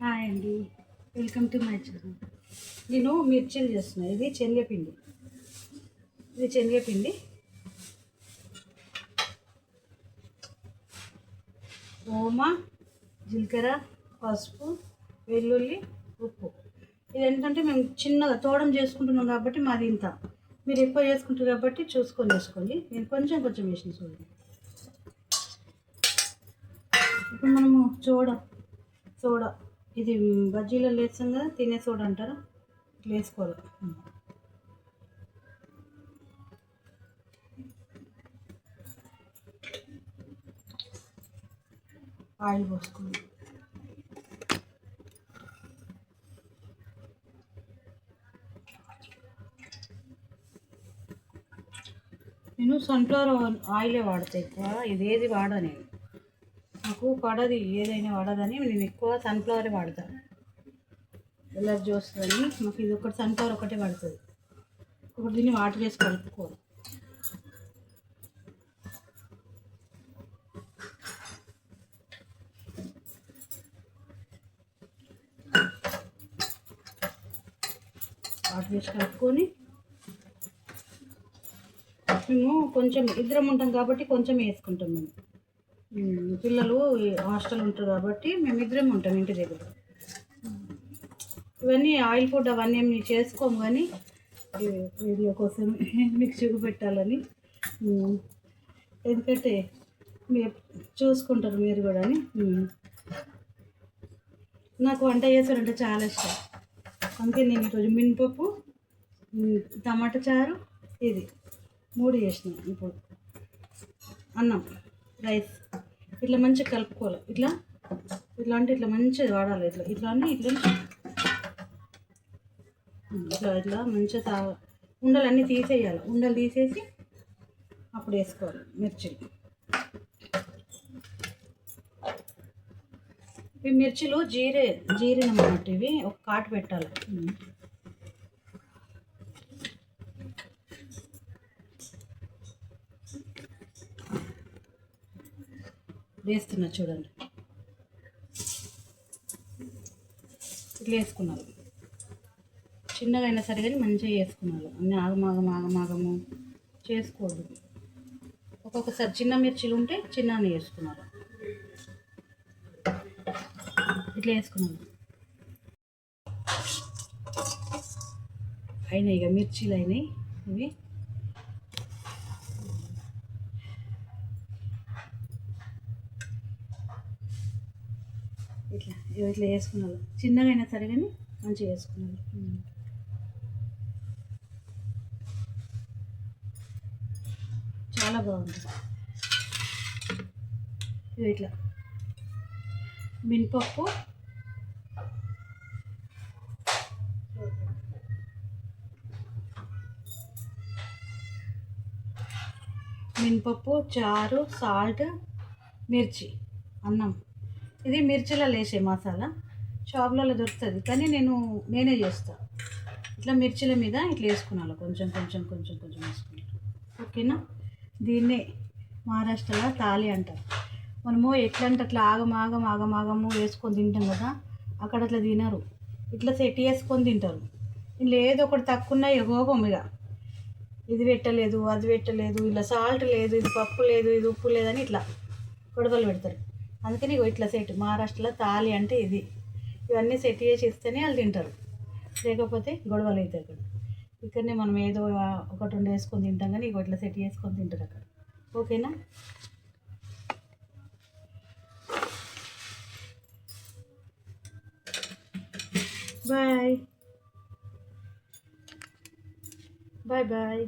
Hi అండి, welcome to my channel. నేను మిర్చీలు చేస్తున్నాను. ఇది శనగపిండి, ఓమా, జీలకర్ర, పసుపు, వెల్లుల్లి, ఉప్పు. ఇది ఏంటంటే మేము చిన్నగా తోడం చేసుకుంటున్నాం కాబట్టి మాది ఇంత. మీరు ఎక్కువ చేసుకుంటారు కాబట్టి చూసుకొని వేసుకోండి. నేను కొంచెం కొంచెం వేసిన చూడండి. ఇప్పుడు మనము సోడా ఇది బజ్జీలలో వేస్తాం కదా, తినే సోడా అంటారు, ఇట్లా వేసుకోవాలి. ఆయిల్ పోసుకోండి. నేను సన్ఫ్లవర్ ఆయిలే వాడతా ఎక్కువ, ఇదేది వాడా నేను. నాకు పడది, ఏదైనా వాడదని నేను ఎక్కువ సన్ఫ్లవరే వాడతాను. ఎలర్జీ వస్తుందని మాకు ఇది ఒకటి సన్ఫ్లవర్ ఒకటే పడుతుంది. ఒకటి దీన్ని వాటర్ వేసి కలుపుకోవాలి. వాటర్ వేసి కలుపుకొని మేము కొంచెం ఇద్దరం ఉంటాం కాబట్టి కొంచెం వేసుకుంటాం. మేము పిల్లలు హాస్టల్ ఉంటారు కాబట్టి మేము ఇద్దరం ఉంటాం ఇంటి దగ్గర. ఇవన్నీ ఆయిల్ ఫుడ్ అవన్నీ ఏమి చేసుకోము, కానీ వీడియో కోసం మీకు చూపెట్టాలని. ఎందుకంటే మీరు చూసుకుంటారు మీరు కూడా అని. నాకు వంట చేసారంటే చాలా ఇష్టం. అందుకే నేను ఈరోజు మినపప్పు, టమాటా చారు, ఇది 3 చేసిన. ఇప్పుడు అన్నం, రైస్ ఇట్లా మంచిగా కలుపుకోవాలి. ఇట్లా అంటే ఇట్లా మంచిగా వాడాలి. ఇట్లా అని ఇట్లా మంచిగా ఉండలన్నీ తీసేయాలి. ఉండలు తీసేసి అప్పుడు వేసుకోవాలి మిర్చిలు. ఈ మిర్చిలు జీరినమాట. ఇవి ఒక కాటు పెట్టాలి. వేస్తున్నా చూడండి, ఇట్లా వేసుకున్నారు. చిన్నగా అయినా సరే కానీ మంచిగా వేసుకున్నారు. అన్నీ ఆగమాగము చేసుకోవద్దు. ఒక్కొక్కసారి చిన్న మిర్చిలు ఉంటే చిన్నగా వేసుకున్నారు. ఇట్లా వేసుకున్నాను. అయినాయి ఇక మిర్చీలు అయినాయి. ఇవి ఇట్లా వేసుకున్నారు. చిన్నగా అయినా సరే కానీ మంచిగా వేసుకున్నారు. చాలా బాగుంటుంది. ఇట్లా మినపప్పు, చారు, సాల్ట్, మిర్చి, అన్నం. ఇది మిర్చిలలో వేసే మసాలా. షాపులలో దొరుకుతుంది, కానీ నేనే చేస్తాను. ఇట్లా మిర్చిల మీద ఇట్లా వేసుకున్నాను. కొంచెం వేసుకున్నాను. ఓకేనా. దీన్నే మహారాష్ట్రలో తాలి అంటారు. మనము ఎట్లా అంటే అట్లా ఆగమాగము వేసుకొని తింటాం కదా, అక్కడ అట్లా తినరు. ఇట్లా సెట్ చేసుకొని తింటారు. లేదు ఒకటి తక్కువ ఉన్నాయి కోపం, ఇక ఇది పెట్టలేదు, అది పెట్టలేదు, ఇలా సాల్ట్ లేదు, ఇది పప్పు లేదు, ఇది ఉప్పు లేదని ఇట్లా గొడవలు పెడతారు. అందుకని ఇట్లా సెట్. మహారాష్ట్రలో తాలి అంటే ఇది. ఇవన్నీ సెట్ చేసి ఇస్తేనే వాళ్ళు తింటారు, లేకపోతే గొడవలు అవుతాయి అక్కడ. ఇక్కడనే మనం ఏదో ఒకటి 2 వేసుకొని తింటాం, కానీ ఇట్లా సెట్ చేసుకొని తింటారు అక్కడ. ఓకేనా. Bye bye.